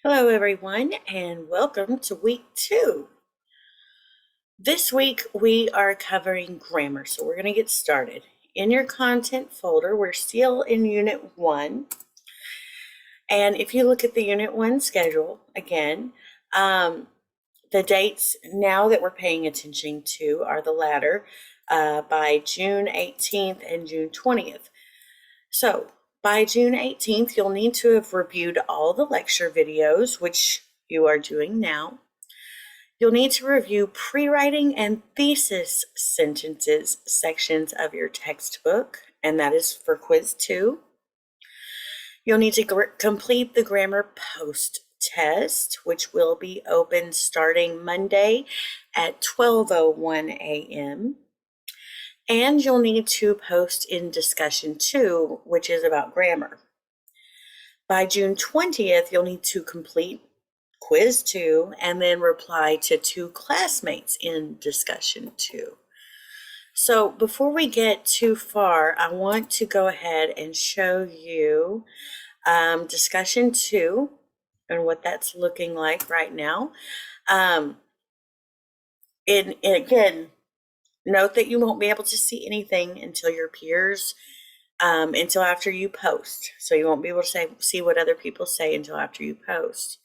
Hello, everyone, and welcome to week 2. This week we are covering grammar, so we're going to get started. In your content folder, we're still in Unit 1. And if you look at the Unit 1 schedule, again, the dates now that we're paying attention to are the latter by June 18th and June 20th. So by June 18th, you'll need to have reviewed all the lecture videos, which you are doing now. You'll need to review pre-writing and thesis sentences sections of your textbook, and that is for quiz 2. You'll need to complete the grammar post test, which will be open starting Monday at 12:01 a.m. And you'll need to post in discussion 2, which is about grammar. By June 20th, you'll need to complete quiz 2 and then reply to 2 classmates in discussion 2. So before we get too far, I want to go ahead and show you discussion 2 and what that's looking like right now. And again, note that you won't be able to see anything until your peers, until after you post. So you won't be able to see what other people say until after you post.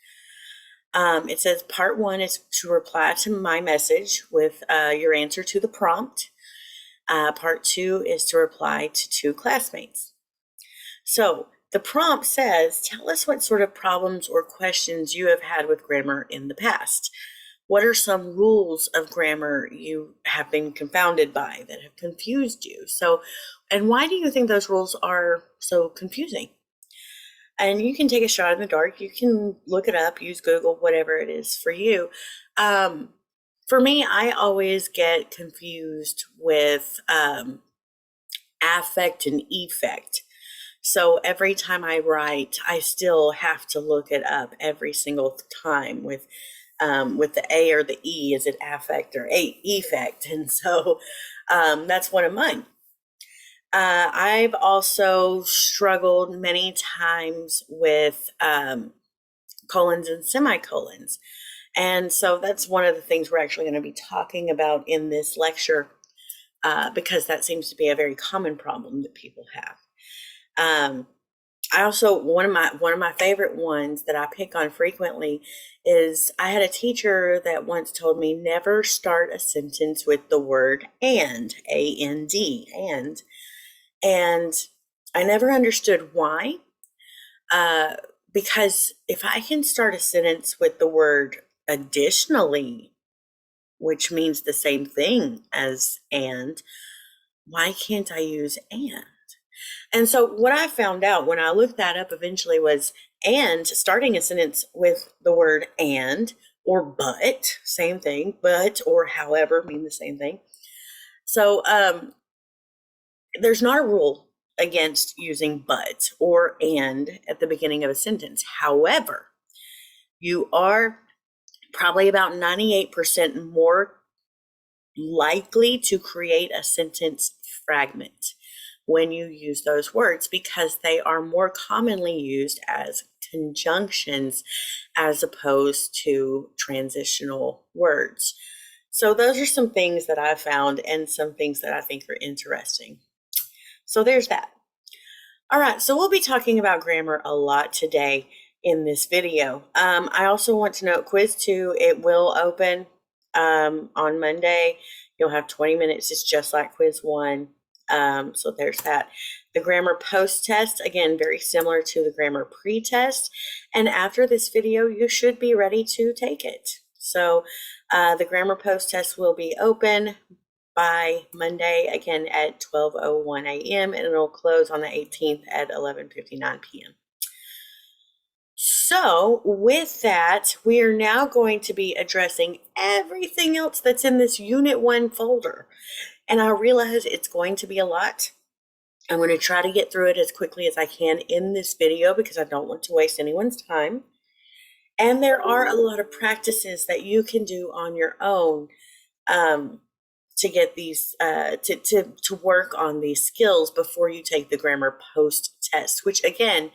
It says part 1 is to reply to my message with your answer to the prompt. Part 2 is to reply to 2 classmates. So the prompt says, tell us what sort of problems or questions you have had with grammar in the past. What are some rules of grammar you have been confounded by that have confused you? And why do you think those rules are so confusing? And you can take a shot in the dark. You can look it up, use Google, whatever it is for you. For me, I always get confused with affect and effect. So every time I write, I still have to look it up every single time with the A or the E. Is it affect or effect? And so that's one of mine. I've also struggled many times with colons and semicolons. And so that's one of the things we're actually going to be talking about in this lecture because that seems to be a very common problem that people have. I also, one of my favorite ones that I pick on frequently is I had a teacher that once told me never start a sentence with the word and, A-N-D, and I never understood why, because if I can start a sentence with the word additionally, which means the same thing as and, why can't I use and? And so what I found out when I looked that up eventually was and, starting a sentence with the word and or but, same thing, but or however mean the same thing. So there's not a rule against using but or and at the beginning of a sentence. However, you are probably about 98% more likely to create a sentence fragment when you use those words because they are more commonly used as conjunctions as opposed to transitional words. So those are some things that I found and some things that I think are interesting. So there's that. All right, so we'll be talking about grammar a lot today in this video. I also want to note quiz 2, it will open on Monday. You'll have 20 minutes. It's just like quiz 1. So there's that. The grammar post test, again, very similar to the grammar pre-test. And after this video, you should be ready to take it. So the grammar post test will be open by Monday, again, at 12:01 a.m. and it'll close on the 18th at 11:59 p.m. So with that, we are now going to be addressing everything else that's in this Unit 1 folder. And I realize it's going to be a lot. I'm going to try to get through it as quickly as I can in this video because I don't want to waste anyone's time. And there are a lot of practices that you can do on your own to get these, to work on these skills before you take the grammar post test, which again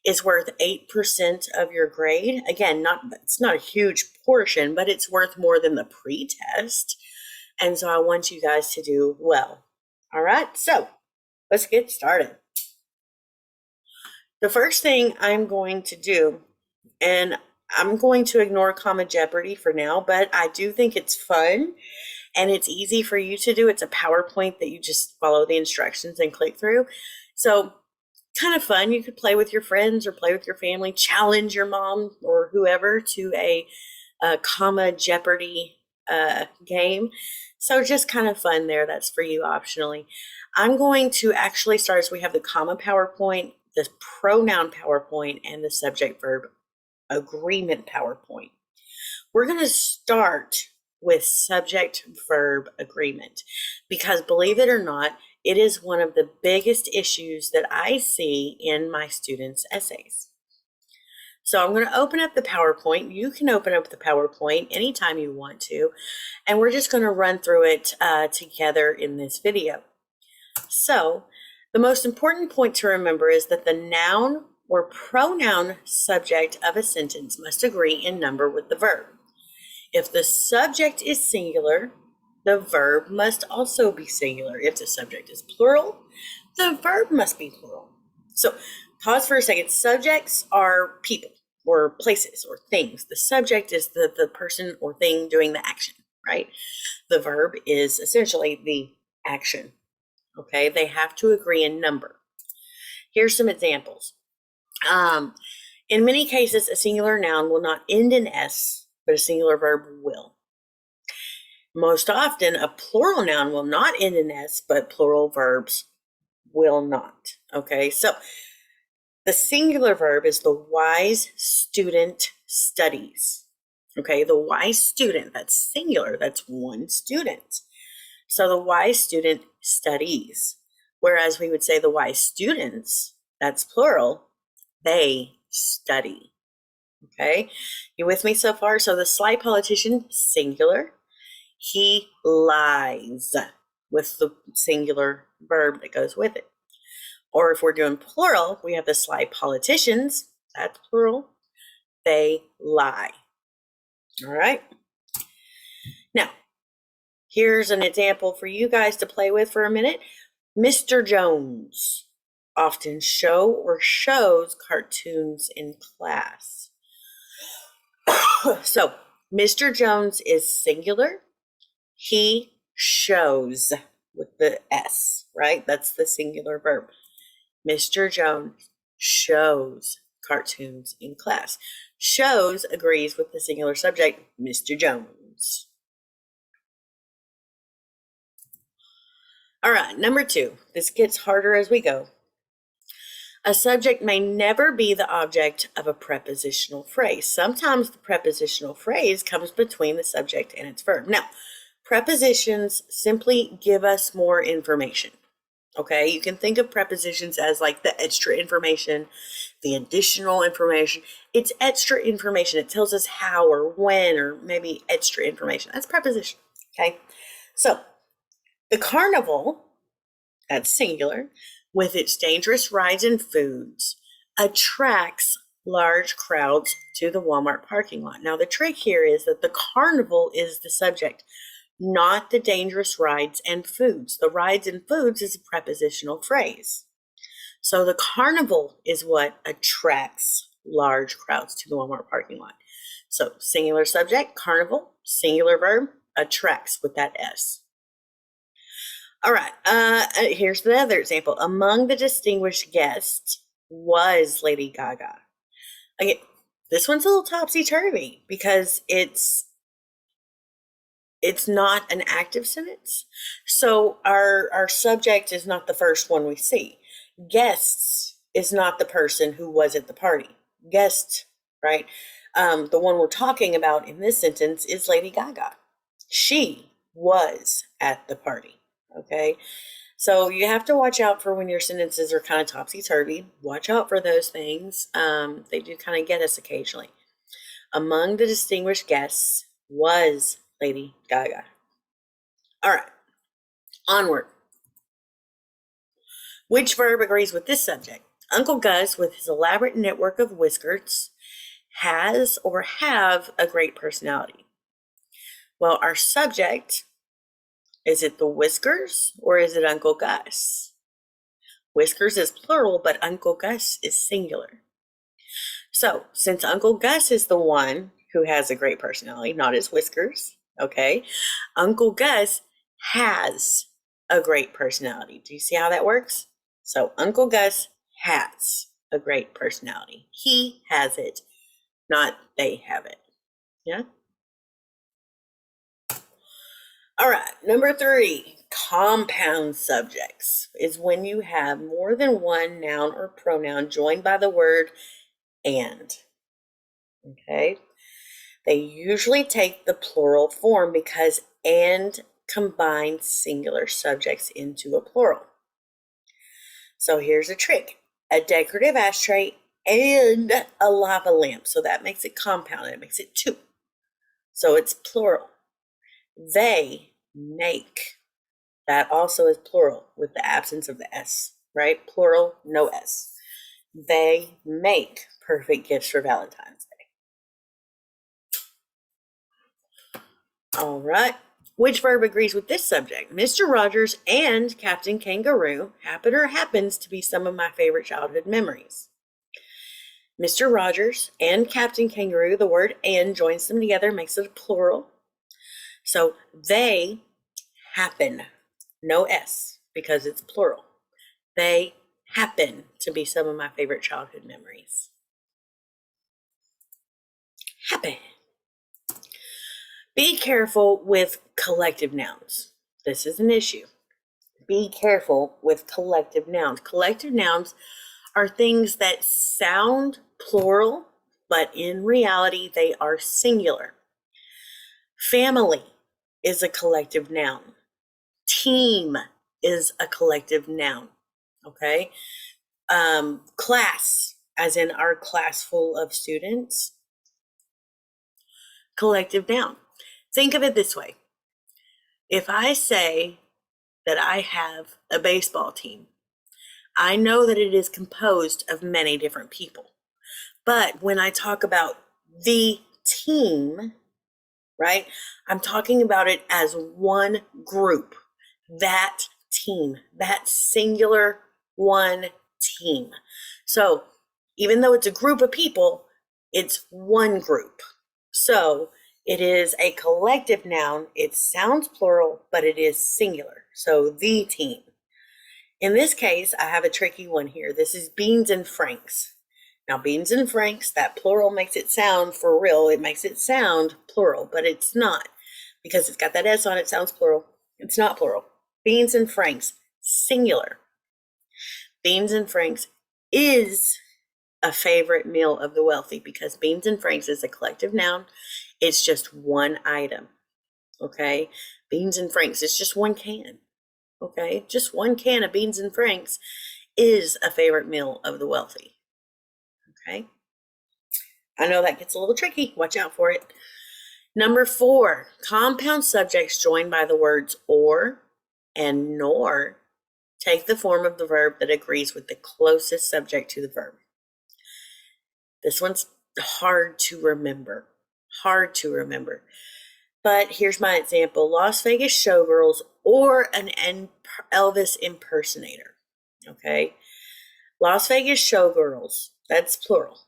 is worth 8% of your grade. Again, it's not a huge portion, but it's worth more than the pretest. And so I want you guys to do well. All right, so let's get started. The first thing I'm going to do, and I'm going to ignore comma jeopardy for now, but I do think it's fun and it's easy for you to do. It's a PowerPoint that you just follow the instructions and click through. So kind of fun. You could play with your friends or play with your family, challenge your mom or whoever to a comma jeopardy game. So just kind of fun there. That's for you optionally. I'm going to actually start as we have the comma PowerPoint, the pronoun PowerPoint, and the subject verb agreement PowerPoint. We're going to start with subject verb agreement because, believe it or not, it is one of the biggest issues that I see in my students' essays. So I'm going to open up the PowerPoint. You can open up the PowerPoint anytime you want to, and we're just going to run through it together in this video. So the most important point to remember is that the noun or pronoun subject of a sentence must agree in number with the verb. If the subject is singular, the verb must also be singular. If the subject is plural, the verb must be plural. So pause for a second. Subjects are people or places or things. The subject is the person or thing doing the action, right? The verb is essentially the action, okay? They have to agree in number. Here's some examples. In many cases, a singular noun will not end in S, but a singular verb will. Most often, a plural noun will not end in S, but plural verbs will not. Okay, so the singular verb is the wise student studies. Okay, the wise student, that's singular, that's one student. So the wise student studies, whereas we would say the wise students, that's plural, they study. Okay, you with me so far? So the sly politician, singular, he lies with the singular verb that goes with it. Or if we're doing plural, we have the sly politicians, that's plural, they lie. All right. Now, here's an example for you guys to play with for a minute. Mr. Jones often shows cartoons in class. So, Mr. Jones is singular. He shows with the S, right? That's the singular verb. Mr. Jones shows cartoons in class. Shows agrees with the singular subject, Mr. Jones. All right, number 2. This gets harder as we go. A subject may never be the object of a prepositional phrase. Sometimes the prepositional phrase comes between the subject and its verb. Now, prepositions simply give us more information. Okay, you can think of prepositions as like the extra information, the additional information. It's extra information. It tells us how or when or maybe extra information. That's preposition. Okay, so the carnival, that's singular, with its dangerous rides and foods, attracts large crowds to the Walmart parking lot. Now, the trick here is that the carnival is the subject, not the dangerous rides and foods. The rides and foods is a prepositional phrase. So the carnival is what attracts large crowds to the Walmart parking lot. So singular subject, carnival, singular verb, attracts with that S. All right, here's the other example. Among the distinguished guests was Lady Gaga. Again, this one's a little topsy-turvy because it's not an active sentence. So our subject is not the first one we see. Guests is not the person who was at the party. Guest, right? The one we're talking about in this sentence is Lady Gaga. She was at the party. Okay, so you have to watch out for when your sentences are kind of topsy-turvy. Watch out for those things. They do kind of get us occasionally. Among the distinguished guests was Lady Gaga. All right, onward. Which verb agrees with this subject? Uncle Gus, with his elaborate network of whiskers, has or have a great personality. Well, our subject, is it the whiskers or is it Uncle Gus? Whiskers is plural, but Uncle Gus is singular. So, since Uncle Gus is the one who has a great personality, not his whiskers, okay, Uncle Gus has a great personality. Do you see how that works? So, Uncle Gus has a great personality. He has it, not they have it. Yeah? All right, number 3, compound subjects is when you have more than one noun or pronoun joined by the word and. Okay? They usually take the plural form because and combines singular subjects into a plural. So here's a trick. A decorative ashtray and a lava lamp. So that makes it compound. It makes it 2. So it's plural. They make. That also is plural with the absence of the S, right? Plural, no S. They make perfect gifts for Valentine's Day. All right. Which verb agrees with this subject? Mr. Rogers and Captain Kangaroo happens to be some of my favorite childhood memories. Mr. Rogers and Captain Kangaroo, the word and joins them together, makes it a plural. So they happen, no S, because it's plural. They happen to be some of my favorite childhood memories. Happen. Be careful with collective nouns. This is an issue. Be careful with collective nouns. Collective nouns are things that sound plural, but in reality, they are singular. Family is a collective noun. Team is a collective noun. Okay? Class, as in our class full of students, collective noun. Think of it this way. If I say that I have a baseball team, I know that it is composed of many different people. But when I talk about the team, right, I'm talking about it as one group, that team, that singular one team. So even though it's a group of people, it's one group. So it is a collective noun. It sounds plural, but it is singular. So the team. In this case, I have a tricky one here. This is Beans and Franks. Now, Beans and Franks, that plural makes it sound for real. It makes it sound plural, but it's not. Because it's got that S on it, sounds plural. It's not plural. Beans and Franks, singular. Beans and Franks is a favorite meal of the wealthy because Beans and Franks is a collective noun. It's just one item. Okay? Beans and Franks, it's just one can. Okay? Just one can of Beans and Franks is a favorite meal of the wealthy. Okay? I know that gets a little tricky. Watch out for it. Number 4, compound subjects joined by the words or and nor take the form of the verb that agrees with the closest subject to the verb. This one's hard to remember. But here's my example. Las Vegas Showgirls or an Elvis impersonator. Okay? Las Vegas Showgirls, that's plural.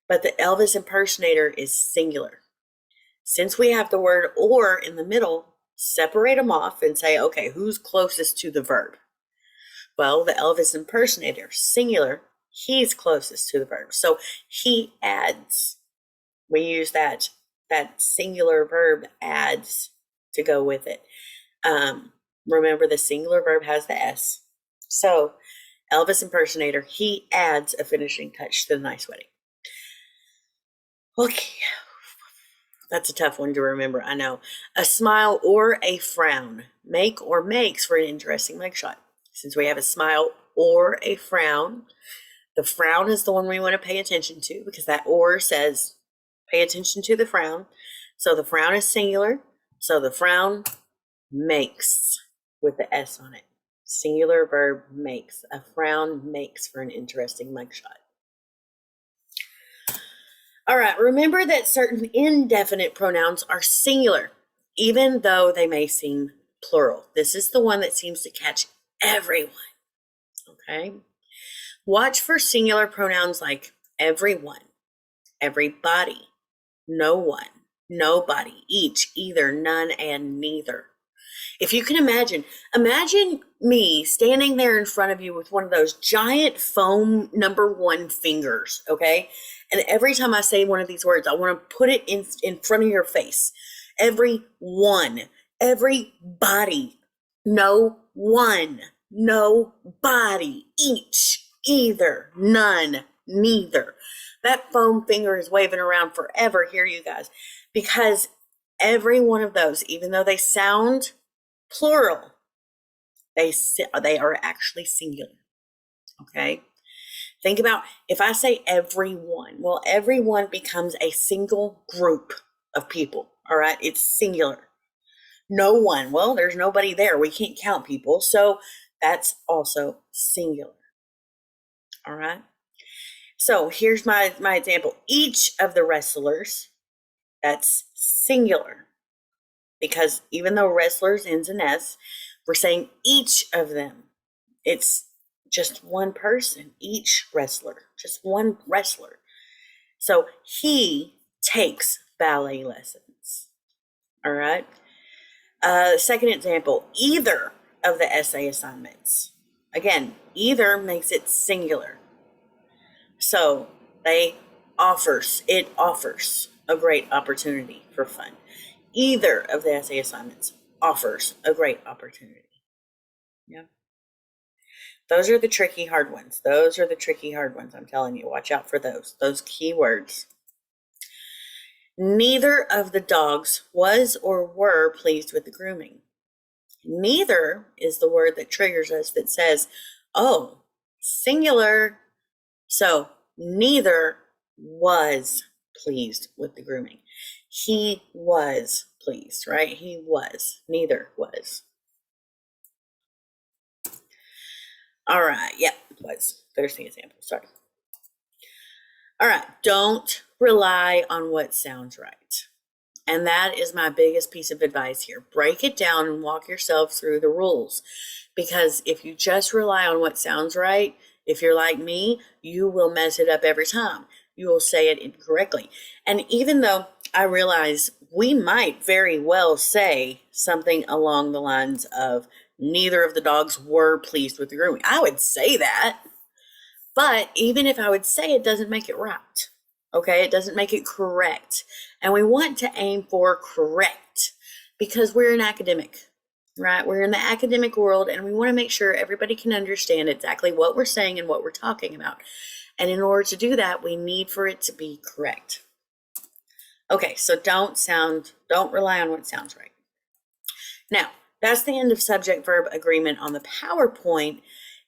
But the Elvis impersonator is singular. Since we have the word or in the middle, separate them off and say, okay, who's closest to the verb? Well, the Elvis impersonator, singular, he's closest to the verb. So he adds. We use that singular verb adds to go with it. Remember, the singular verb has the S. So Elvis impersonator, he adds a finishing touch to the nice wedding. Okay. That's a tough one to remember, I know. A smile or a frown. Make or makes for an interesting mugshot. Since we have a smile or a frown, the frown is the one we want to pay attention to because that or says pay attention to the frown. So the frown is singular. So the frown makes with the S on it. Singular verb makes. A frown makes for an interesting mugshot. All right, remember that certain indefinite pronouns are singular, even though they may seem plural. This is the one that seems to catch everyone, okay? Watch for singular pronouns like everyone, everybody, no one, nobody, each, either, none, and neither. If you can imagine me standing there in front of you with one of those giant foam #1 fingers, okay? And every time I say one of these words, I want to put it in front of your face. Everyone, everybody, no one, nobody, each, either, none, neither. That foam finger is waving around forever here, you guys, because every one of those, even though they sound plural, they are actually singular, okay? Think about if I say everyone, well, everyone becomes a single group of people, all right? It's singular. No one, well, there's nobody there. We can't count people, so that's also singular, all right? So here's my example. Each of the wrestlers, that's singular, because even though wrestlers ends in S, we're saying each of them. It's just one person, each wrestler, just one wrestler. So he takes ballet lessons. All right. Second example, either of the essay assignments. Again, either makes it singular. So it offers a great opportunity for fun. Either of the essay assignments offers a great opportunity. Yeah. Those are the tricky hard ones. I'm telling you, watch out for those keywords. Neither of the dogs was or were pleased with the grooming. Neither is the word that triggers us that says, oh, singular. So neither was pleased with the grooming. He was pleased, right? He was. Neither was. All right. Yeah, was. There's the example. Sorry. All right. Don't rely on what sounds right. And that is my biggest piece of advice here. Break it down and walk yourself through the rules. Because if you just rely on what sounds right, if you're like me, you will mess it up every time. You will say it incorrectly. And even though I realize we might very well say something along the lines of neither of the dogs were pleased with the grooming. I would say that. But even if I would say it, doesn't make it right. Okay, it doesn't make it correct. And we want to aim for correct because we're an academic, right? We're in the academic world and we want to make sure everybody can understand exactly what we're saying and what we're talking about. And in order to do that, we need for it to be correct. Okay, so don't rely on what sounds right. Now, that's the end of subject-verb agreement on the PowerPoint.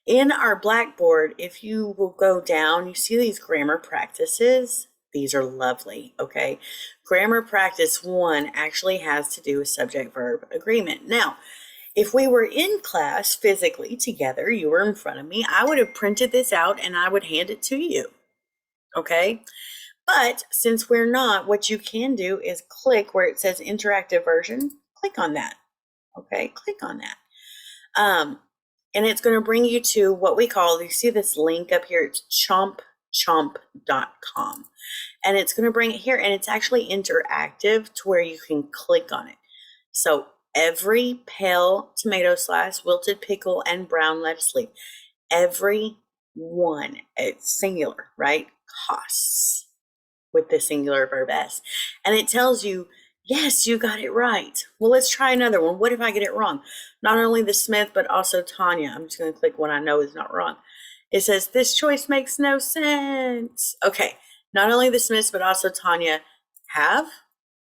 In our Blackboard, if you will go down, you see these grammar practices. These are lovely, okay? Grammar practice 1 actually has to do with subject-verb agreement. Now, if we were in class physically together, you were in front of me, I would have printed this out and I would hand it to you, okay? But since we're not, what you can do is click where it says interactive version, click on that, okay? Click on that. And it's going to bring you to what we call, you see this link up here, it's chompchomp.com. And it's going to bring it here, and it's actually interactive to where you can click on it. So every pale tomato slice, wilted pickle, and brown lettuce leaf, every one, it's singular, right? Costs with the singular verb S. And it tells you, yes, you got it right. Well, let's try another one. What if I get it wrong? Not only the Smith, but also Tanya. I'm just going to click one I know is not wrong. It says, this choice makes no sense. Okay, not only the Smiths, but also Tanya have?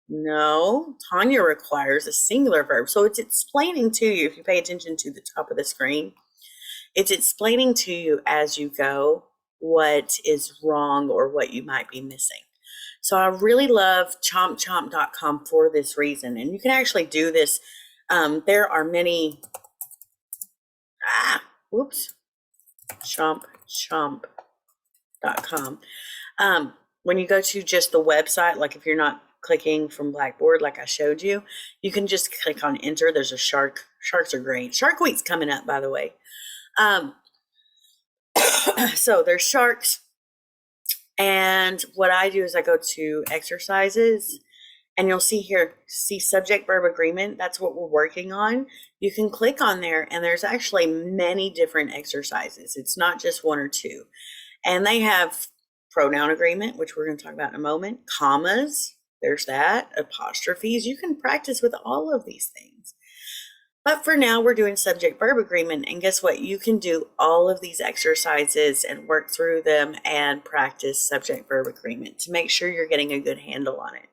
No, Tanya requires a singular verb. So it's explaining to you, if you pay attention to the top of the screen, it's explaining to you as you go what is wrong or what you might be missing. So I really love chompchomp.com for this reason. And you can actually do this. There are many, whoops, chomp.com. When you go to just the website, like if you're not clicking from Blackboard like I showed you, you can just click on enter. There's a shark. Sharks are great. Shark Week's coming up, by the way. So there's sharks. And what I do is I go to exercises, and you'll see here, see subject verb agreement. That's what we're working on. You can click on there, and there's actually many different exercises. It's not just one or two. And they have pronoun agreement, which we're going to talk about in a moment, commas, there's that, apostrophes. You can practice with all of these things. But for now, we're doing subject verb agreement. And guess what? You can do all of these exercises and work through them and practice subject verb agreement to make sure you're getting a good handle on it.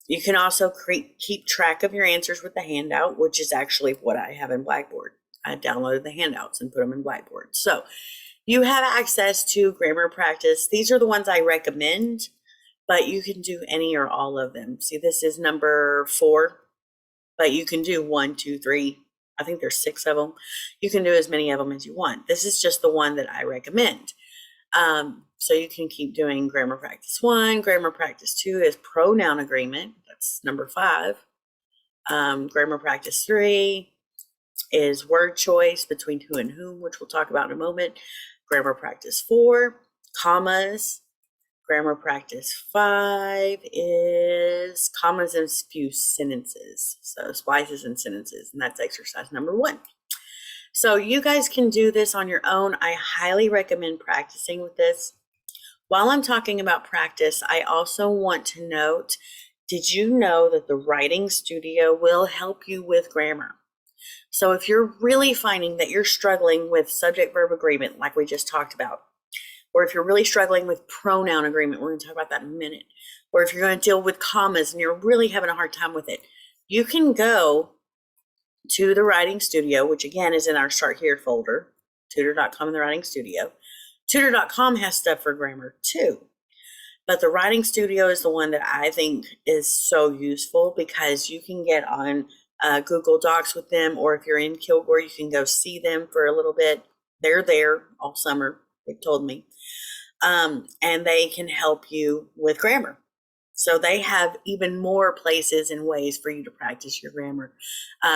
You can also keep track of your answers with the handout, which is actually what I have in Blackboard. I downloaded the handouts and put them in Blackboard. So you have access to grammar practice. These are the ones I recommend, but you can do any or all of them. See, this is number 4, but you can do 1, 2, 3. I think there's 6 of them. You can do as many of them as you want. This is just the one that I recommend. So you can keep doing grammar practice 1. Grammar practice 2 is pronoun agreement. That's number 5. Grammar practice 3 is word choice between who and whom, which we'll talk about in a moment. Grammar practice 4, commas. Grammar practice 5 is commas and few sentences. So splices and sentences, and that's exercise number 1. So you guys can do this on your own. I highly recommend practicing with this. While I'm talking about practice, I also want to note, did you know that the Writing Studio will help you with grammar? So if you're really finding that you're struggling with subject-verb agreement, like we just talked about, or if you're really struggling with pronoun agreement, we're going to talk about that in a minute, or if you're going to deal with commas and you're really having a hard time with it, you can go to the Writing Studio, which again is in our Start Here folder, tutor.com and the Writing Studio. Tutor.com has stuff for grammar too, but the Writing Studio is the one that I think is so useful because you can get on Google Docs with them, or if you're in Kilgore, you can go see them for a little bit. They're there all summer, they've told me, and they can help you with grammar. So they have even more places and ways for you to practice your grammar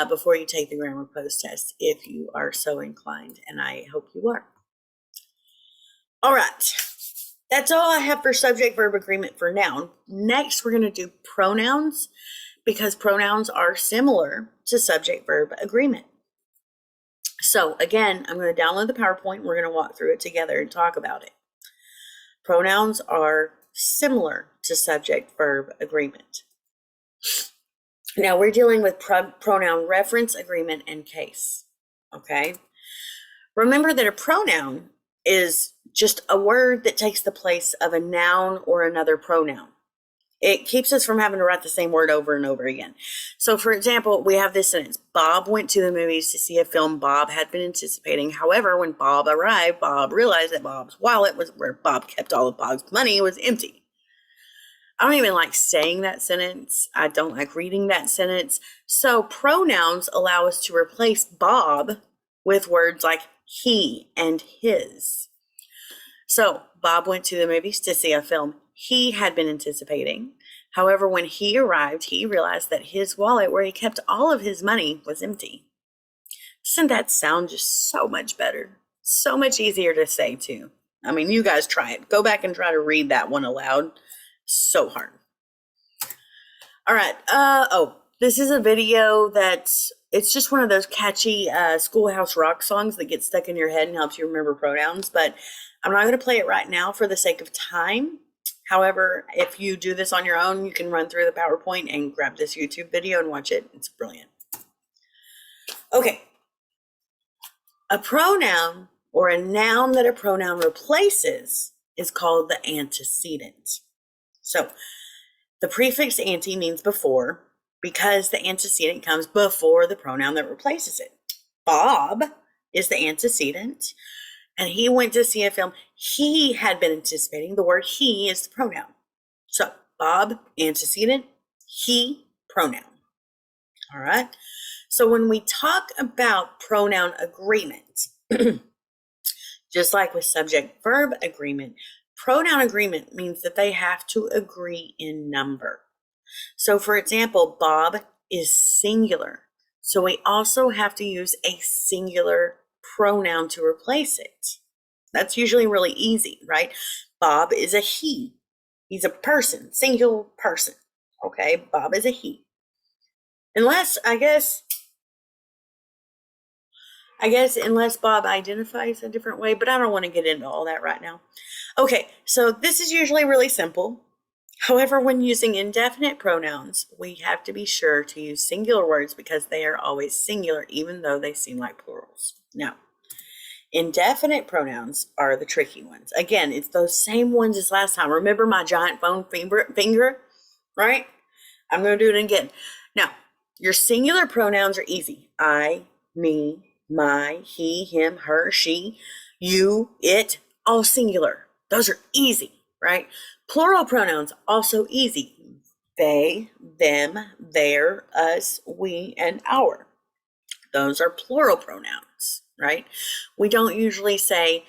before you take the grammar post test, if you are so inclined, and I hope you are. All right, that's all I have for subject verb agreement for now. Next, we're going to do pronouns, because pronouns are similar to subject verb agreement. So again, I'm going to download the PowerPoint. We're going to walk through it together and talk about it. Pronouns are similar to subject verb agreement. Now we're dealing with pronoun reference, agreement, and case. Okay. Remember that a pronoun is just a word that takes the place of a noun or another pronoun. It keeps us from having to write the same word over and over again. So for example, we have this sentence: Bob went to the movies to see a film Bob had been anticipating. However, when Bob arrived, Bob realized that Bob's wallet, was where Bob kept all of Bob's money, was empty. I don't even like saying that sentence. I don't like reading that sentence. So pronouns allow us to replace Bob with words like he and his. So Bob went to the movies to see a film he had been anticipating. However, when he arrived, he realized that his wallet, where he kept all of his money, was empty. Doesn't that sound just so much better? So much easier to say too. I mean, you guys try it. Go back and try to read that one aloud. So hard. All right. This is a video it's just one of those catchy Schoolhouse Rock songs that gets stuck in your head and helps you remember pronouns, but I'm not going to play it right now for the sake of time. However, if you do this on your own, you can run through the PowerPoint and grab this YouTube video and watch it. It's brilliant. Okay. A pronoun, or a noun that a pronoun replaces, is called the antecedent. So the prefix ante means before, because the antecedent comes before the pronoun that replaces it. Bob is the antecedent, and he went to see a film he had been anticipating. The word he is the pronoun. So Bob, antecedent, he, pronoun. All right. So when we talk about pronoun agreement, just like with subject-verb agreement, pronoun agreement means that they have to agree in number. So for example, Bob is singular. So we also have to use a singular pronoun to replace it. That's usually really easy, right? Bob is a he. He's a person, singular person. Okay, Bob is a he. Unless, I guess unless Bob identifies a different way, but I don't want to get into all that right now. Okay, so this is usually really simple. However, when using indefinite pronouns, we have to be sure to use singular words because they are always singular, even though they seem like plurals. Now, indefinite pronouns are the tricky ones. Again, it's those same ones as last time. Remember my giant phone finger, right? I'm going to do it again. Now, your singular pronouns are easy. I, me, my, he, him, her, she, you, it, all singular. Those are easy, right? Plural pronouns, also easy. They, them, their, us, we, and our. Those are plural pronouns, right? We don't usually say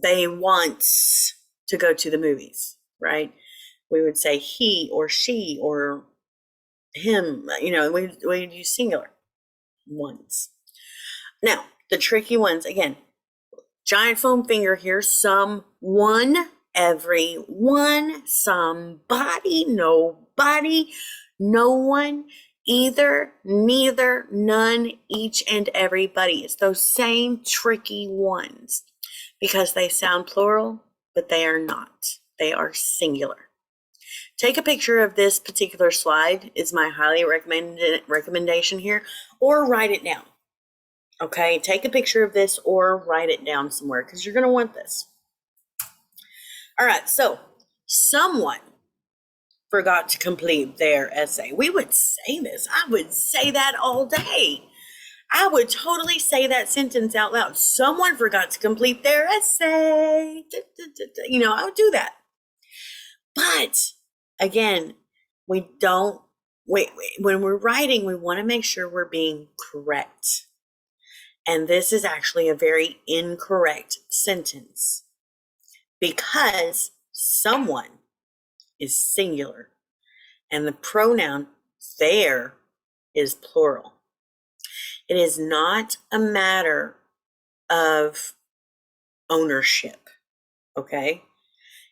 they want to go to the movies, right? We would say he or she or him, we'd use singular ones. Now, the tricky ones, again, giant foam finger here, someone, everyone, somebody, nobody, no one, either, neither, none, each, and everybody. It's those same tricky ones because they sound plural, but they are not. They are singular. Take a picture of this particular slide is my highly recommendation here, or write it down. Okay, take a picture of this or write it down somewhere because you're going to want this. All right, so someone forgot to complete their essay. We would say this. I would say that all day. I would totally say that sentence out loud. Someone forgot to complete their essay. I would do that. But again, when we're writing, we want to make sure we're being correct. And this is actually a very incorrect sentence because someone is singular and the pronoun there is plural. It is not a matter of ownership, okay?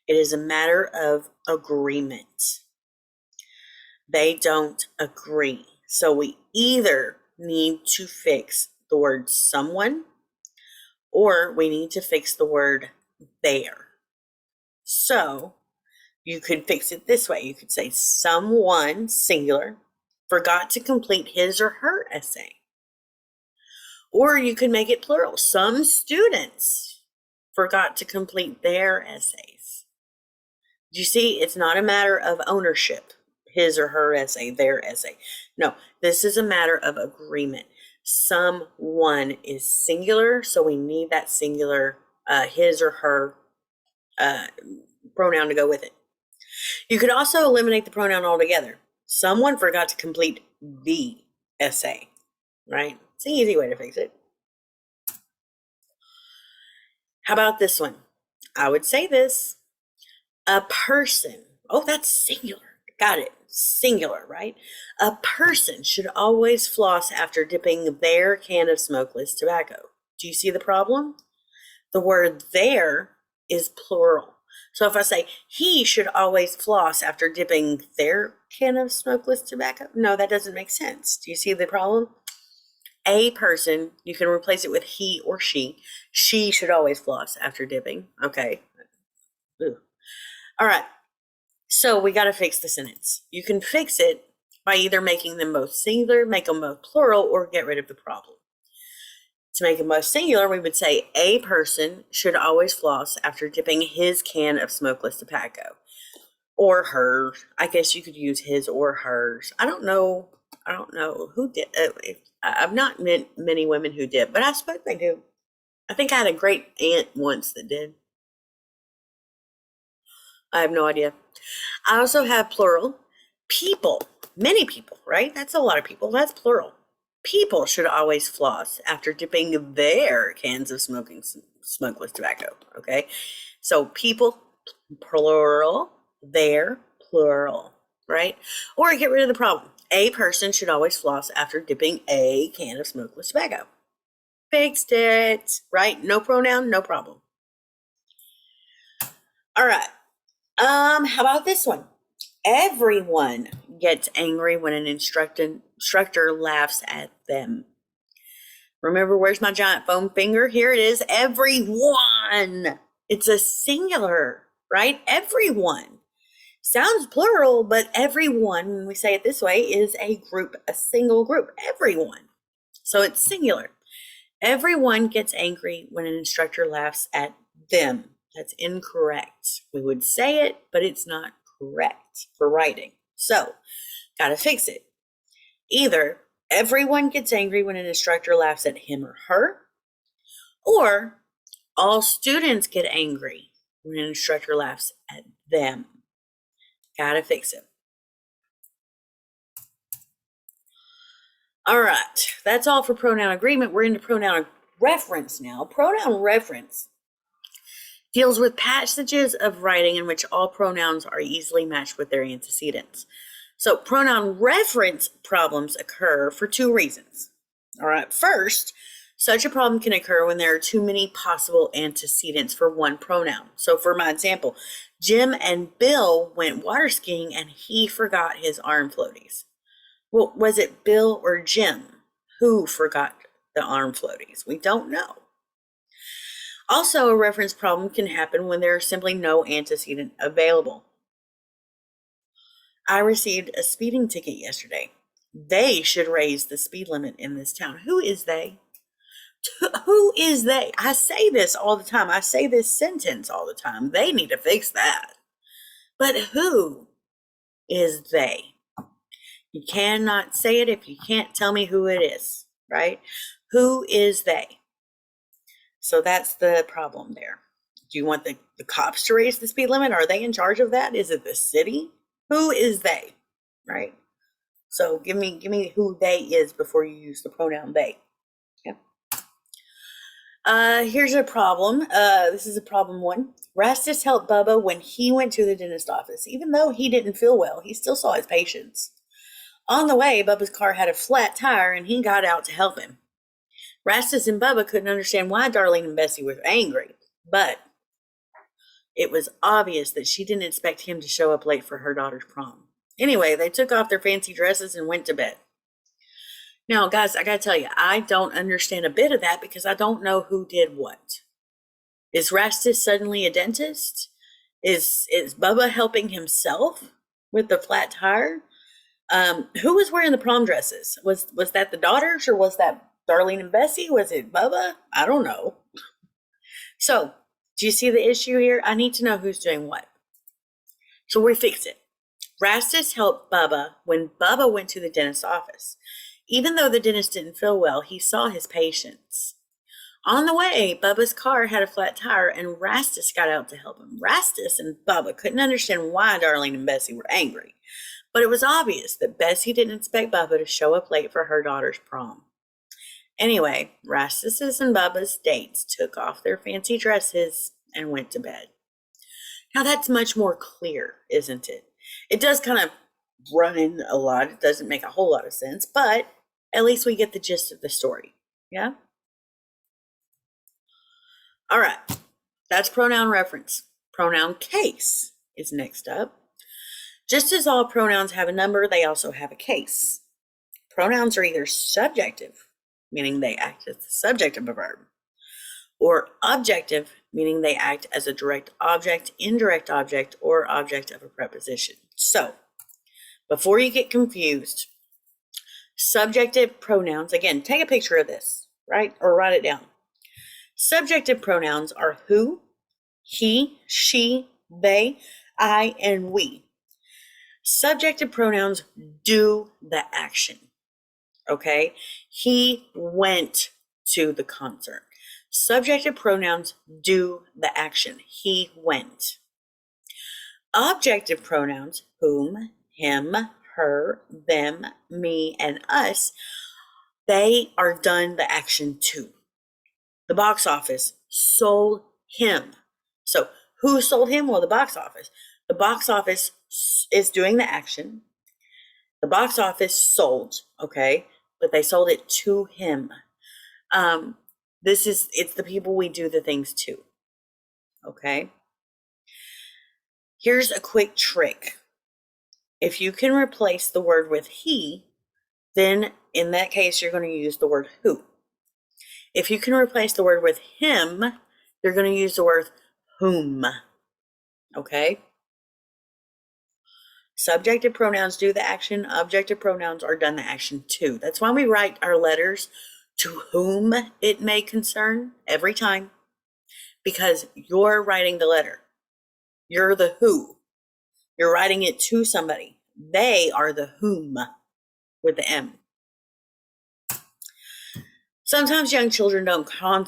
It is a matter of agreement. They don't agree. So we either need to fix the word someone or we need to fix the word there. So you could fix it this way. You could say someone, singular, forgot to complete his or her essay. Or you could make it plural. Some students forgot to complete their essays. Do you see? It's not a matter of ownership, his or her essay, their essay. No, this is a matter of agreement. Someone is singular, so we need that singular, his or her pronoun to go with it. You could also eliminate the pronoun altogether. Someone forgot to complete the essay, right? It's an easy way to fix it. How about this one? I would say this. A person. Oh, that's singular. Got it. Singular, right? A person should always floss after dipping their can of smokeless tobacco. Do you see the problem? The word there is plural. So if I say he should always floss after dipping their can of smokeless tobacco, no, that doesn't make sense. Do you see the problem? A person, you can replace it with he or she. She should always floss after dipping. Okay. Ooh. All right. So we got to fix the sentence. You can fix it by either making them both singular, make them both plural, or get rid of the problem. To make them both singular, we would say a person should always floss after dipping his can of smokeless tobacco. Or hers. I guess you could use his or hers. I don't know who did. I've not met many women who did, but I suppose they do. I think I had a great aunt once that did. I have no idea. I also have plural. People Many people, right? That's a lot of people. That's plural. People should always floss after dipping their cans of smokeless tobacco, okay? So people, plural, their, plural, right? Or get rid of the problem. A person should always floss after dipping a can of smokeless tobacco. Fixed it, right? No pronoun, no problem. All right. How about this one? Everyone gets angry when an instructor laughs at them. Remember, where's my giant foam finger? Here it is. Everyone. It's a singular, right? Everyone. Sounds plural, but everyone, when we say it this way, is a group, a single group. Everyone. So it's singular. Everyone gets angry when an instructor laughs at them. That's incorrect. We would say it, but it's not correct for writing. So, gotta fix it. Either everyone gets angry when an instructor laughs at him or her, or all students get angry when an instructor laughs at them. Gotta fix it. All right, that's all for pronoun agreement. We're into pronoun reference now. Pronoun reference deals with passages of writing in which all pronouns are easily matched with their antecedents. So pronoun reference problems occur for two reasons. All right, first, such a problem can occur when there are too many possible antecedents for one pronoun. So for my example, Jim and Bill went water skiing and he forgot his arm floaties. Well, was it Bill or Jim who forgot the arm floaties? We don't know. Also, a reference problem can happen when there is simply no antecedent available. I received a speeding ticket yesterday. They should raise the speed limit in this town. Who is they? Who is they? I say this all the time. I say this sentence all the time. They need to fix that. But who is they? You cannot say it if you can't tell me who it is, right? Who is they? So that's the problem there. Do you want the cops to raise the speed limit? Are they in charge of that? Is it the city? Who is they, right? So give me who they is before you use the pronoun they. Yeah. Here's a problem. This is a problem one. Rastus helped Bubba when he went to the dentist office. Even though he didn't feel well, he still saw his patients. On the way, Bubba's car had a flat tire and he got out to help him. Rastus and Bubba couldn't understand why Darlene and Bessie were angry, but it was obvious that she didn't expect him to show up late for her daughter's prom. Anyway, they took off their fancy dresses and went to bed. Now, guys, I gotta tell you, I don't understand a bit of that because I don't know who did what. Is Rastus suddenly a dentist? Is Bubba helping himself with the flat tire? Who was wearing the prom dresses? Was that the daughters or was that Darlene and Bessie? Was it Bubba? I don't know. So, do you see the issue here? I need to know who's doing what. So we fix it. Rastus helped Bubba when Bubba went to the dentist's office. Even though the dentist didn't feel well, he saw his patients. On the way, Bubba's car had a flat tire and Rastus got out to help him. Rastus and Bubba couldn't understand why Darlene and Bessie were angry, but it was obvious that Bessie didn't expect Bubba to show up late for her daughter's prom. Anyway, Rastus's and Bubba's dates took off their fancy dresses and went to bed. Now that's much more clear, isn't it? It does kind of run in a lot. It doesn't make a whole lot of sense, but at least we get the gist of the story. Yeah? All right. That's pronoun reference. Pronoun case is next up. Just as all pronouns have a number, they also have a case. Pronouns are either subjective, meaning they act as the subject of a verb, or objective, meaning they act as a direct object, indirect object, or object of a preposition. So, before you get confused, subjective pronouns, again, take a picture of this, right? Or write it down. Subjective pronouns are who, he, she, they, I, and we. Subjective pronouns do the action, okay? He went to the concert. Subjective pronouns do the action. He went. Objective pronouns, whom, him, her, them, me, and us, they are done the action to. The box office sold him. So who sold him? Well, the box office. The box office is doing the action. The box office sold, okay, but they sold it to him. It's the people we do the things to, okay? Here's a quick trick. If you can replace the word with he, then in that case, you're going to use the word who. If you can replace the word with him, you're going to use the word whom, okay? Subjective pronouns do the action. Objective pronouns are done the action to. That's why we write our letters to whom it may concern every time, because you're writing the letter. You're the who. You're writing it to somebody. They are the whom with the M. Sometimes young children don't grasp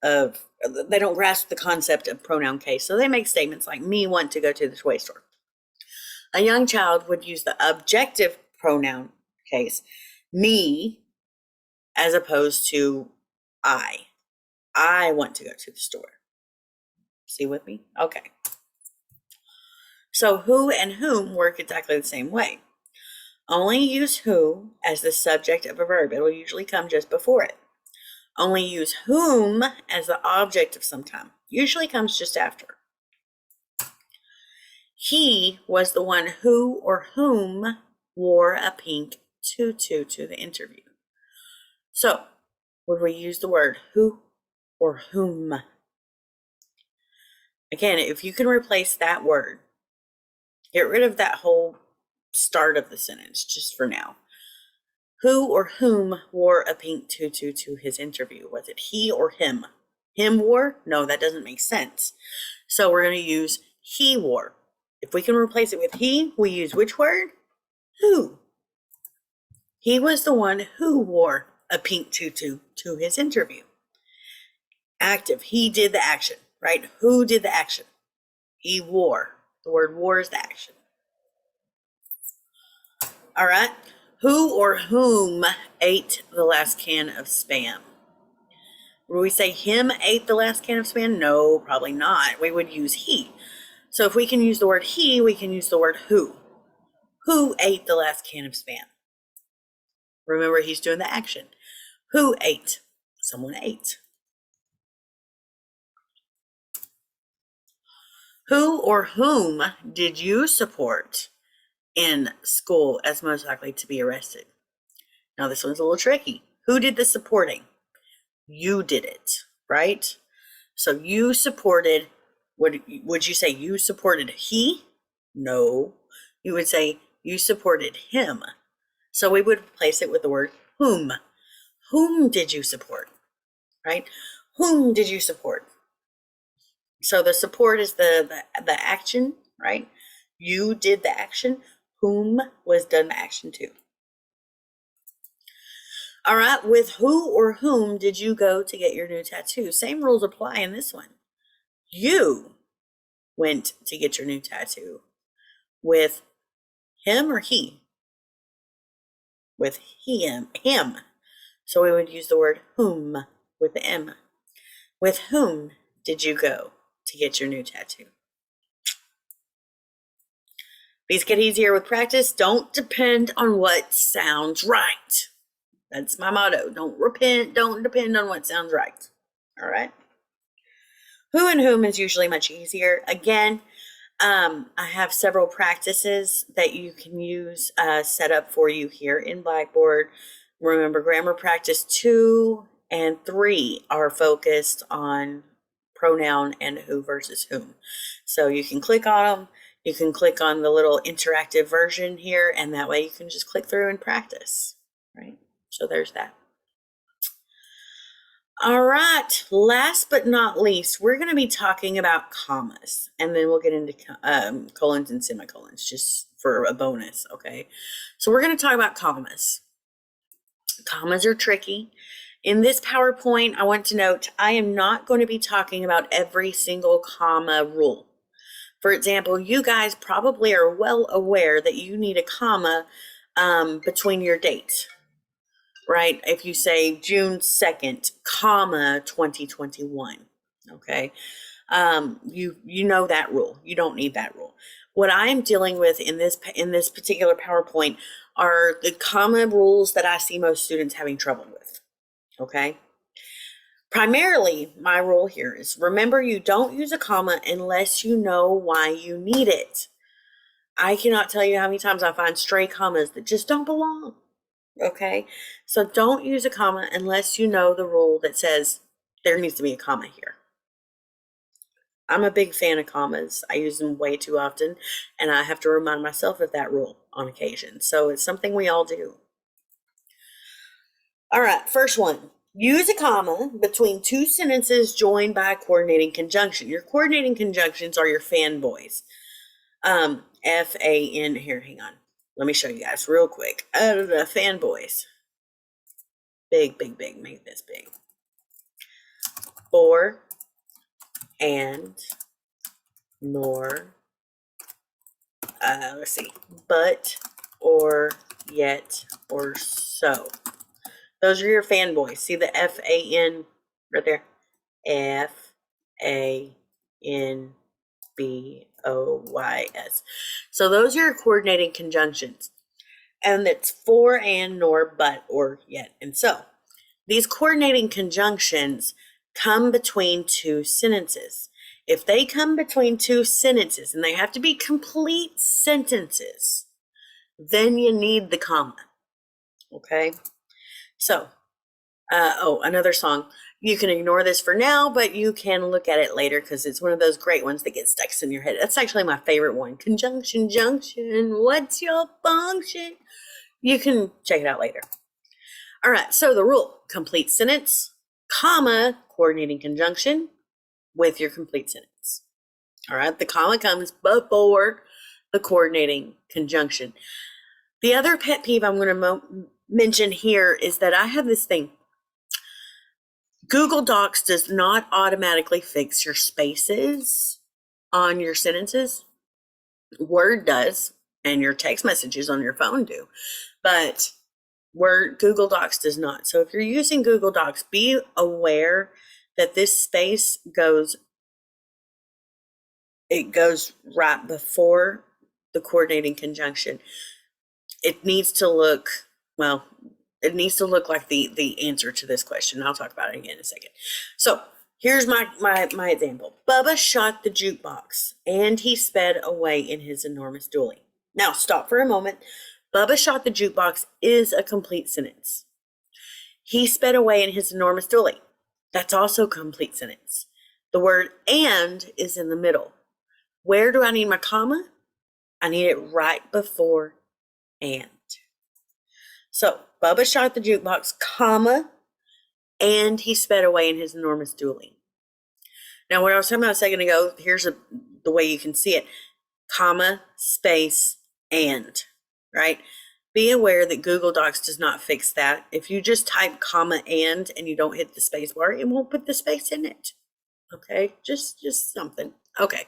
the concept of pronoun case, so they make statements like, me want to go to the toy store. A young child would use the objective pronoun case, me, as opposed to I. I want to go to the store. See with me? Okay. So who and whom work exactly the same way. Only use who as the subject of a verb. It will usually come just before it. Only use whom as the object of some kind. Usually comes just after. He was the one who or whom wore a pink tutu to the interview. So, would we use the word who or whom? Again, if you can replace that word, get rid of that whole start of the sentence just for now. Who or whom wore a pink tutu to his interview? Was it he or him? Him wore? No, that doesn't make sense. So we're going to use he wore. If we can replace it with he, we use which word? Who. He was the one who wore a pink tutu to his interview. Active. He did the action, right? Who did the action? He wore. The word wore is the action. All right. Who or whom ate the last can of Spam? Would we say him ate the last can of Spam? No, probably not. We would use he. So if we can use the word he, we can use the word who. Who ate the last can of Spam? Remember, he's doing the action. Who ate? Someone ate. Who or whom did you support in school as most likely to be arrested? Now, this one's a little tricky. Who did the supporting? You did it, right? So you supported, would you say you supported he? No. You would say you supported him. So we would replace it with the word whom. Whom did you support, right? Whom did you support? So the support is the action, right? You did the action. Whom was done the action to. All right, with who or whom did you go to get your new tattoo? Same rules apply in this one. You went to get your new tattoo. With him or he? With him. So we would use the word whom with the M. With whom did you go to get your new tattoo? These get easier with practice. Don't depend on what sounds right. That's my motto. Don't depend on what sounds right. All right. Who and whom is usually much easier. Again, I have several practices that you can use set up for you here in Blackboard. Remember, grammar practice 2 and 3 are focused on pronoun and who versus whom. So you can click on them. You can click on the little interactive version here, and that way you can just click through and practice, right? So there's that. All right, last but not least, we're going to be talking about commas, and then we'll get into colons and semicolons just for a bonus, okay? So we're going to talk about commas. Commas are tricky. In this PowerPoint, I want to note I am not going to be talking about every single comma rule, For example, you guys probably are well aware that you need a comma between your dates, right? If you say June 2nd, comma 2021, okay? You know that rule. You don't need that rule. What I'm dealing with in this particular PowerPoint are the comma rules that I see most students having trouble with, okay? Primarily, my rule here is remember you don't use a comma unless you know why you need it. I cannot tell you how many times I find stray commas that just don't belong. Okay? So don't use a comma unless you know the rule that says there needs to be a comma here. I'm a big fan of commas. I use them way too often, and I have to remind myself of that rule on occasion. So it's something we all do. All right, first one. Use a comma between two sentences joined by a coordinating conjunction. Your coordinating conjunctions are your fanboys. F-A-N, here, hang on. Let me show you guys real quick. The fanboys. Big, big, big, make this big. For, and, nor, let's see, but, or, yet, or so. Those are your fanboys. See the F-A-N right there? F-A-N-B-O-Y-S. So those are your coordinating conjunctions. And it's for, and, nor, but, or, yet, and so. These coordinating conjunctions come between two sentences. If they come between two sentences, and they have to be complete sentences, then you need the comma. Okay? So, another song. You can ignore this for now, but you can look at it later because it's one of those great ones that gets stuck in your head. That's actually my favorite one. Conjunction, junction, what's your function? You can check it out later. All right, so the rule, complete sentence, comma, coordinating conjunction with your complete sentence. All right, the comma comes before the coordinating conjunction. The other pet peeve I'm going to mention here is that I have this thing. Google Docs does not automatically fix your spaces on your sentences. Word does, and your text messages on your phone do, but Google Docs does not. So if you're using Google Docs, be aware that this space goes right before the coordinating conjunction. It needs to look, well, it needs to look like the answer to this question. I'll talk about it again in a second. So here's my example. Bubba shot the jukebox and he sped away in his enormous dually. Now stop for a moment. Bubba shot the jukebox is a complete sentence. He sped away in his enormous dually. That's also a complete sentence. The word and is in the middle. Where do I need my comma? I need it right before and. So Bubba shot the jukebox, comma, and he sped away in his enormous dually. Now, what I was talking about a second ago, here's the way you can see it. Comma, space, and, right? Be aware that Google Docs does not fix that. If you just type comma and you don't hit the space bar, it won't put the space in it. Okay, just something. Okay,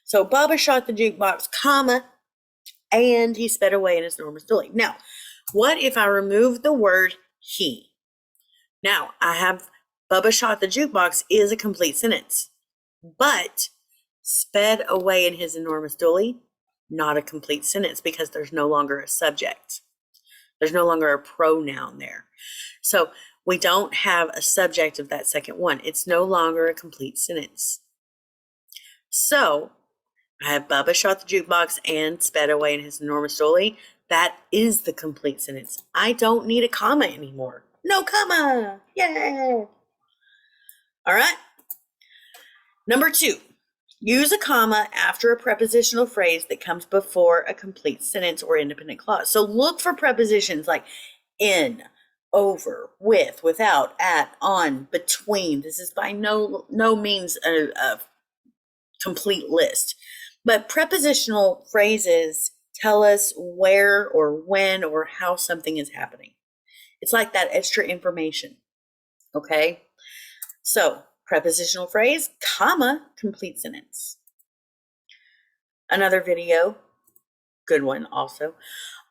so Bubba shot the jukebox, comma, and he sped away in his enormous dually. Now, what if I remove the word he? Now, I have Bubba shot the jukebox is a complete sentence, but sped away in his enormous dually, not a complete sentence because there's no longer a subject. There's no longer a pronoun there. So we don't have a subject of that second one. It's no longer a complete sentence. So I have Bubba shot the jukebox and sped away in his enormous dually. That is the complete sentence. I don't need a comma anymore. No comma. Yay. All right. Number 2, use a comma after a prepositional phrase that comes before a complete sentence or independent clause. So look for prepositions like in, over, with, without, at, on, between. This is by no means a complete list. But prepositional phrases tell us where or when or how something is happening. It's like that extra information, okay? So, prepositional phrase, comma, complete sentence. Another video, good one also.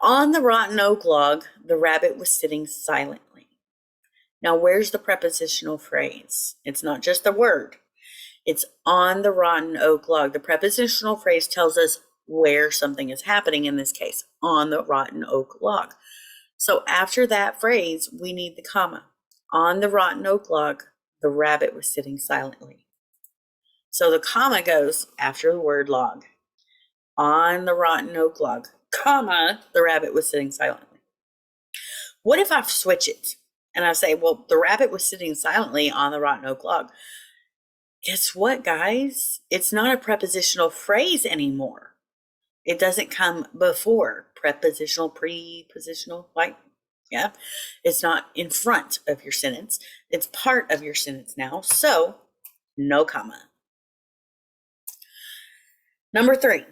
On the rotten oak log, the rabbit was sitting silently. Now, where's the prepositional phrase? It's not just the word. It's on the rotten oak log. The prepositional phrase tells us where something is happening, in this case, on the rotten oak log. So after that phrase, we need the comma. On the rotten oak log, the rabbit was sitting silently. So the comma goes after the word log. On the rotten oak log, comma, the rabbit was sitting silently. What if I switch it and I say, well, the rabbit was sitting silently on the rotten oak log? Guess what, guys? It's not a prepositional phrase anymore. It doesn't come before prepositional, prepositional, like, yeah. It's not in front of your sentence. It's part of your sentence now. So no comma. Number 3,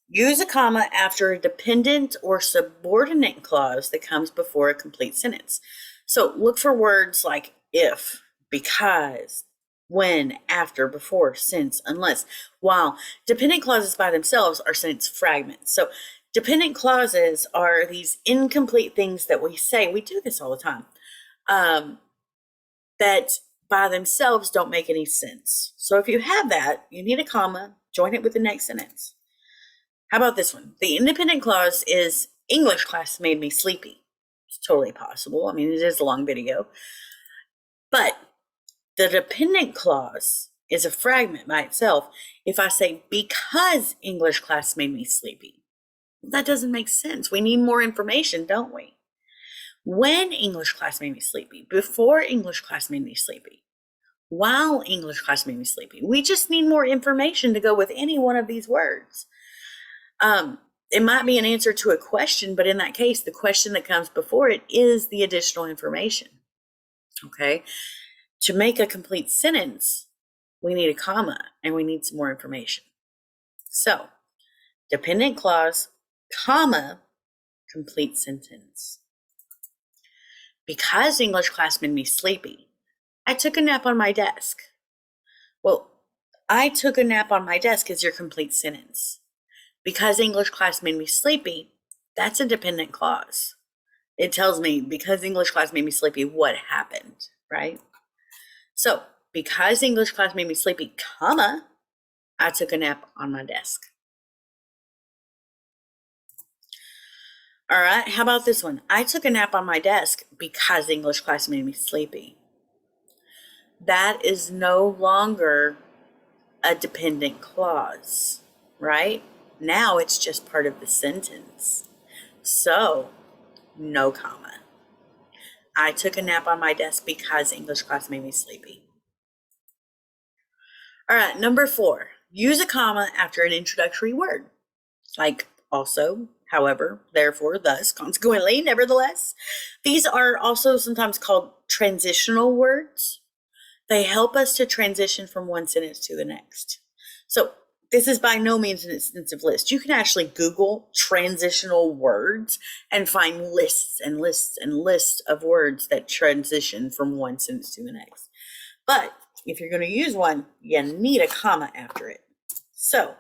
use a comma after a dependent or subordinate clause that comes before a complete sentence. So look for words like if, because, when, after, before, since, unless, while. Dependent clauses by themselves are sentence fragments. So dependent clauses are these incomplete things that we say. We do this all the time. That by themselves don't make any sense. So if you have that, you need a comma, join it with the next sentence. How about this one? The independent clause is English class made me sleepy. It's totally possible. I mean, it is a long video. But the dependent clause is a fragment by itself. If I say, because English class made me sleepy, that doesn't make sense. We need more information, don't we? When English class made me sleepy, before English class made me sleepy, while English class made me sleepy. We just need more information to go with any one of these words. It might be an answer to a question, but in that case, the question that comes before it is the additional information. Okay? To make a complete sentence, we need a comma and we need some more information. So, dependent clause, comma, complete sentence. Because English class made me sleepy, I took a nap on my desk. Well, I took a nap on my desk is your complete sentence. Because English class made me sleepy, that's a dependent clause. It tells me, because English class made me sleepy, what happened, right? So, because English class made me sleepy, comma, I took a nap on my desk. All right, how about this one? I took a nap on my desk because English class made me sleepy. That is no longer a dependent clause, right? Now it's just part of the sentence. So, no comma. I took a nap on my desk because English class made me sleepy. All right, number 4, use a comma after an introductory word, like also, however, therefore, thus, consequently, nevertheless. These are also sometimes called transitional words. They help us to transition from one sentence to the next. So this is by no means an extensive list. You can actually Google transitional words and find lists and lists and lists of words that transition from one sentence to the next. But if you're going to use one, you need a comma after it. So,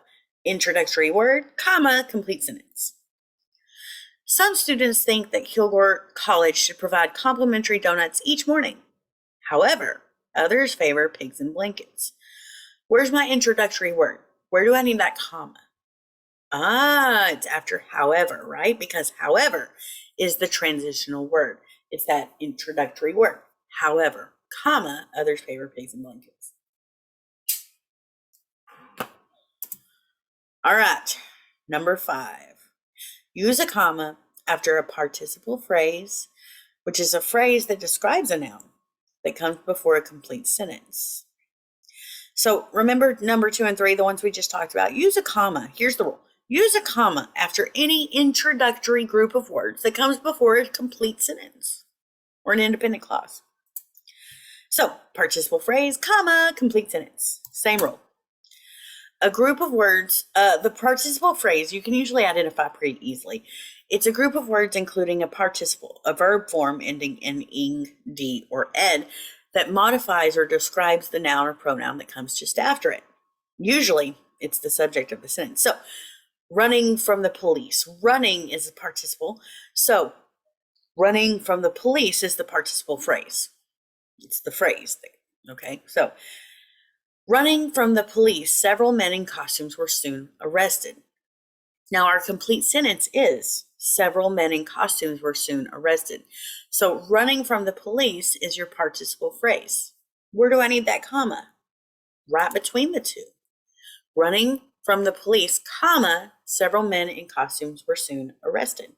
introductory word, comma, complete sentence. Some students think that Kilgore College should provide complimentary donuts each morning. However, others favor pigs and blankets. Where's my introductory word? Where do I need that comma? It's after however, right? Because however is the transitional word. It's that introductory word. However, comma, others favor pigs and blankets. All right, number 5. Use a comma after a participle phrase, which is a phrase that describes a noun that comes before a complete sentence. So remember number 2 and 3, the ones we just talked about. Use a comma. Here's the rule. Use a comma after any introductory group of words that comes before a complete sentence or an independent clause. So participle phrase, comma, complete sentence. Same rule. A group of words, the participle phrase, you can usually identify pretty easily. It's a group of words including a participle, a verb form ending in ing, d, or ed, that modifies or describes the noun or pronoun that comes just after it. Usually, It's the subject of the sentence. So, running from the police. Running is a participle. So, running from the police is the participle phrase. It's the phrase thing. Okay, so running from the police, several men in costumes were soon arrested. Now, our complete sentence is several men in costumes were soon arrested. So, running from the police is your participle phrase. Where do I need that comma? Right between the two. Running from the police, comma, several men in costumes were soon arrested.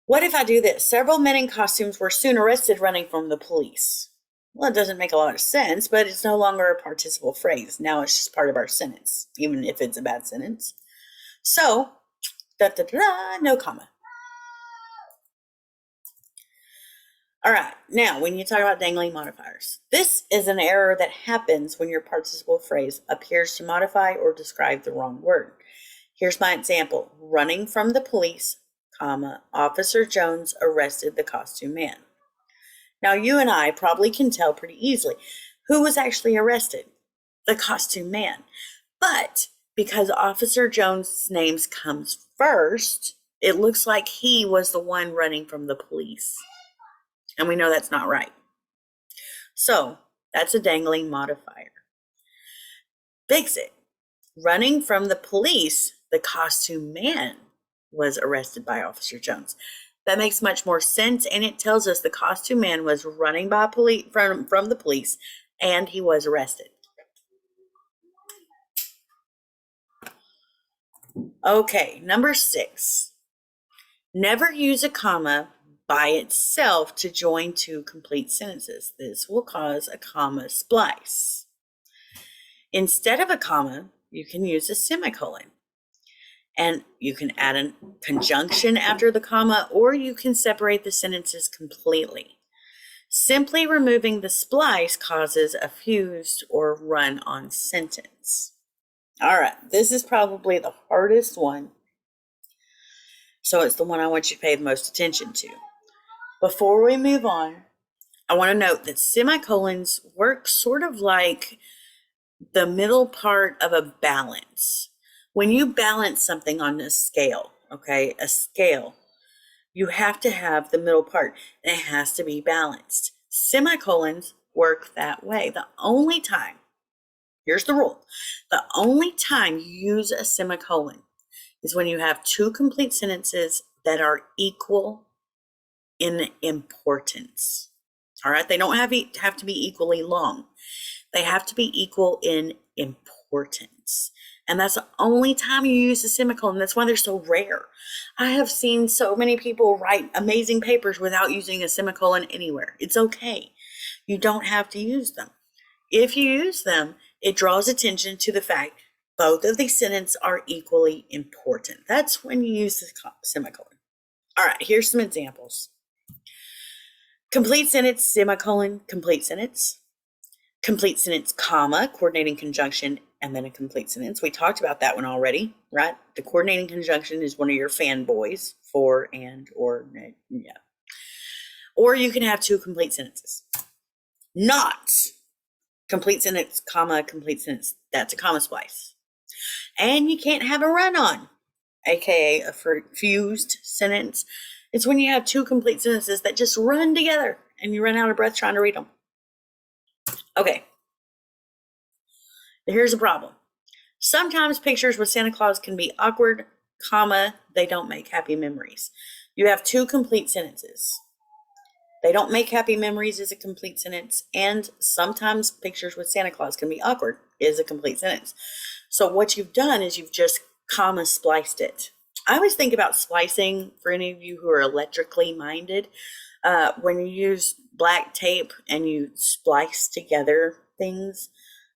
What if I do this? Several men in costumes were soon arrested running from the police. Well, it doesn't make a lot of sense, but it's no longer a participle phrase. Now it's just part of our sentence, even if it's a bad sentence. So, no comma. All right, now when you talk about dangling modifiers, this is an error that happens when your participle phrase appears to modify or describe the wrong word. Here's my example. Running from the police, comma, Officer Jones arrested the costume man. Now, you and I probably can tell pretty easily who was actually arrested, the costume man. But because Officer Jones' name comes first, it looks like he was the one running from the police. And we know that's not right. So that's a dangling modifier. Fix it. Running from the police, the costume man was arrested by Officer Jones. That makes much more sense, and it tells us the costume man was running by from the police, and he was arrested. Okay, number 6. Never use a comma by itself to join two complete sentences. This will cause a comma splice. Instead of a comma, you can use a semicolon. And you can add a conjunction after the comma, or you can separate the sentences completely. Simply removing the splice causes a fused or run-on sentence. All right, this is probably the hardest one. So it's the one I want you to pay the most attention to. Before we move on, I want to note that semicolons work sort of like the middle part of a balance. When you balance something on a scale, okay, a scale, you have to have the middle part, and it has to be balanced. Semicolons work that way. The only time, here's the rule, the only time you use a semicolon is when you have two complete sentences that are equal in importance. All right, they don't have to be equally long. They have to be equal in importance. And that's the only time you use a semicolon. That's why they're so rare. I have seen so many people write amazing papers without using a semicolon anywhere. It's okay. You don't have to use them. If you use them, it draws attention to the fact both of these sentences are equally important. That's when you use the semicolon. All right, here's some examples. Complete sentence, semicolon, complete sentence, comma, coordinating conjunction, and then a complete sentence. We talked about that one already, right? The coordinating conjunction is one of your fanboys, for, and, or, yeah. Or you can have two complete sentences. Not complete sentence, comma, complete sentence. That's a comma splice. And you can't have a run-on, aka a fused sentence. It's when you have two complete sentences that just run together and you run out of breath trying to read them. Okay. Here's a problem. Sometimes pictures with Santa Claus can be awkward, comma, they don't make happy memories. You have two complete sentences. They don't make happy memories is a complete sentence, and sometimes pictures with Santa Claus can be awkward is a complete sentence. So what you've done is you've just comma spliced it. I always think about splicing for any of you who are electrically minded. When you use black tape and you splice together things,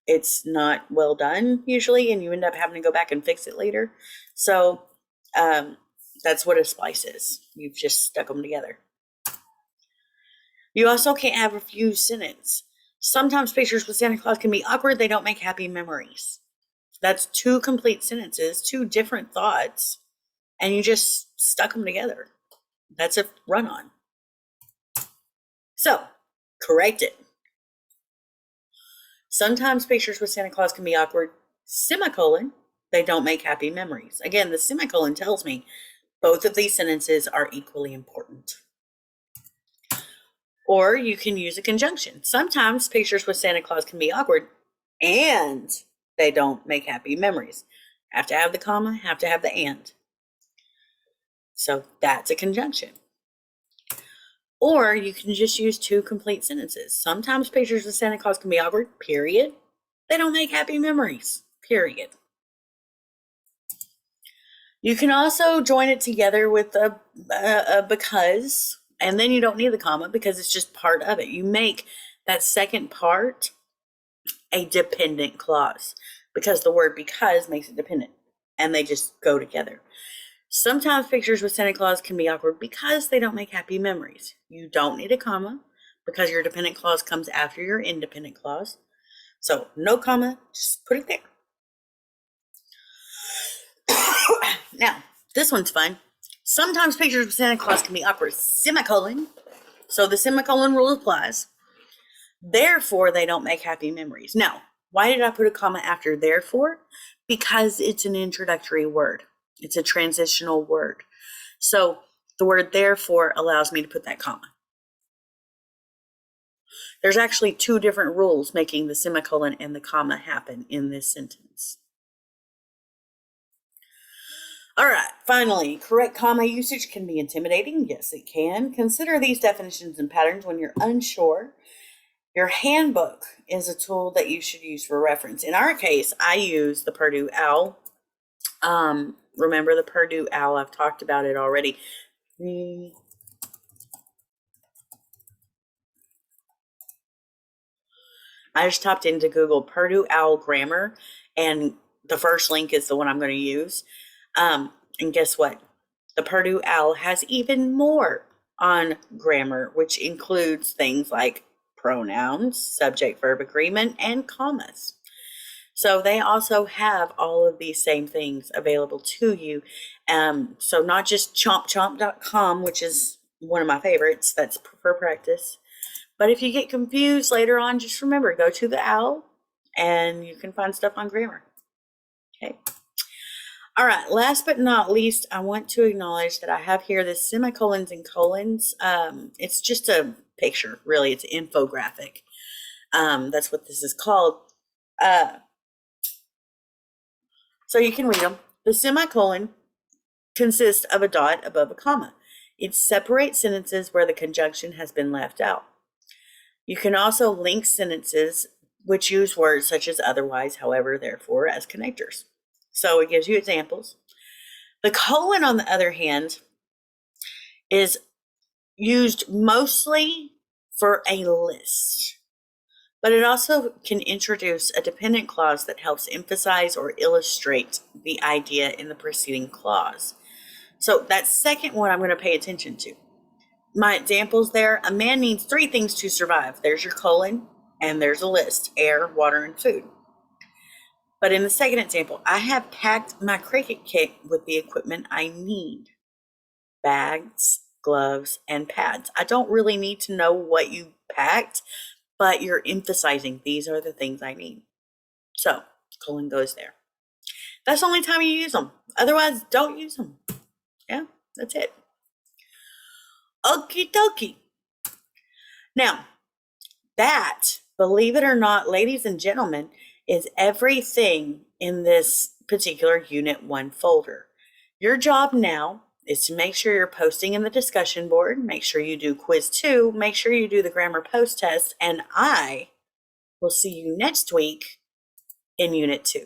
it's not well done usually, and you end up having to go back and fix it later. So that's what a splice is. You've just stuck them together. You also can't have a fused sentence. Sometimes pictures with Santa Claus can be awkward. They don't make happy memories. That's two complete sentences, two different thoughts, and you just stuck them together. That's a run-on. So, correct it. Sometimes pictures with Santa Claus can be awkward. Semicolon, they don't make happy memories. Again, the semicolon tells me both of these sentences are equally important. Or you can use a conjunction. Sometimes pictures with Santa Claus can be awkward and they don't make happy memories. Have to have the comma, have to have the and. So that's a conjunction. Or you can just use two complete sentences. Sometimes pictures with Santa Claus can be awkward, period. They don't make happy memories, period. You can also join it together with a because, and then you don't need the comma because it's just part of it. You make that second part a dependent clause because the word because makes it dependent and they just go together. Sometimes pictures with Santa Claus can be awkward because they don't make happy memories. You don't need a comma because your dependent clause comes after your independent clause. So no comma, just put it there. Now, this one's fun. Sometimes pictures with Santa Claus can be awkward, semicolon. So the semicolon rule applies. Therefore, they don't make happy memories. Now, why did I put a comma after therefore? Because it's an introductory word. It's a transitional word. So the word therefore allows me to put that comma. There's actually two different rules making the semicolon and the comma happen in this sentence. All right, finally, correct comma usage can be intimidating. Yes, it can. Consider these definitions and patterns when you're unsure. Your handbook is a tool that you should use for reference. In our case, I use the Purdue OWL. Remember the Purdue OWL? I've talked about it already. I just typed into Google Purdue OWL grammar, and the first link is the one I'm going to use. And guess what? The Purdue OWL has even more on grammar, which includes things like pronouns, subject-verb agreement, and commas. So they also have all of these same things available to you. So not just chompchomp.com, which is one of my favorites, that's for practice. But if you get confused later on, just remember, go to the OWL and you can find stuff on grammar. Okay. All right, last but not least, I want to acknowledge that I have here the semicolons and colons. It's just a picture, really. It's an infographic. That's what this is called. So you can read them. The semicolon consists of a dot above a comma. It separates sentences where the conjunction has been left out. You can also link sentences which use words such as otherwise, however, therefore as connectors. So it gives you examples. The colon, on the other hand, is used mostly for a list, but it also can introduce a dependent clause that helps emphasize or illustrate the idea in the preceding clause. So that second one I'm going to pay attention to. My examples there, a man needs 3 things to survive. There's your colon, and there's a list: air, water, and food. But in the second example, I have packed my cricket kit with the equipment I need: bags, gloves, and pads. I don't really need to know what you packed, but you're emphasizing these are the things I need. So, colon goes there. That's the only time you use them. Otherwise, don't use them. Yeah, that's it. Okie dokie. Now, that, believe it or not, ladies and gentlemen, is everything in this particular Unit 1 folder. Your job now is to make sure you're posting in the discussion board, make sure you do quiz 2, make sure you do the grammar post test, and I will see you next week in Unit 2.